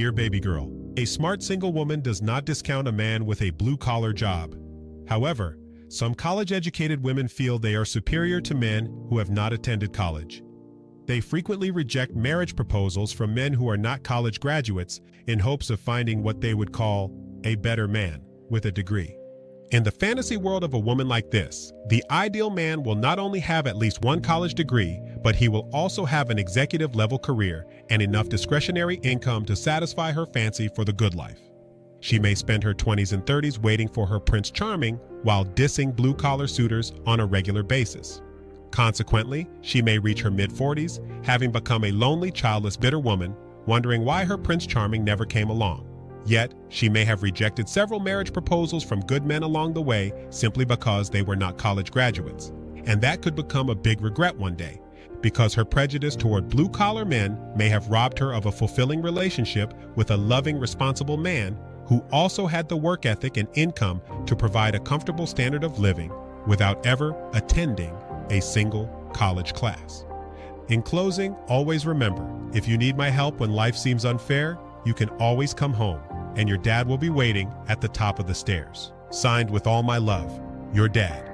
Dear baby girl, a smart single woman does not discount a man with a blue-collar job. However, some college-educated women feel they are superior to men who have not attended college. They frequently reject marriage proposals from men who are not college graduates in hopes of finding what they would call a better man with a degree. In the fantasy world of a woman like this, the ideal man will not only have at least one college degree, but he will also have an executive-level career and enough discretionary income to satisfy her fancy for the good life. She may spend her 20s and 30s waiting for her Prince Charming while dissing blue-collar suitors on a regular basis. Consequently, she may reach her mid-40s, having become a lonely, childless, bitter woman, wondering why her Prince Charming never came along. Yet, she may have rejected several marriage proposals from good men along the way simply because they were not college graduates. And that could become a big regret one day, because her prejudice toward blue-collar men may have robbed her of a fulfilling relationship with a loving, responsible man who also had the work ethic and income to provide a comfortable standard of living without ever attending a single college class. In closing, always remember, if you need my help when life seems unfair, you can always come home, and your dad will be waiting at the top of the stairs. Signed with all my love, your dad.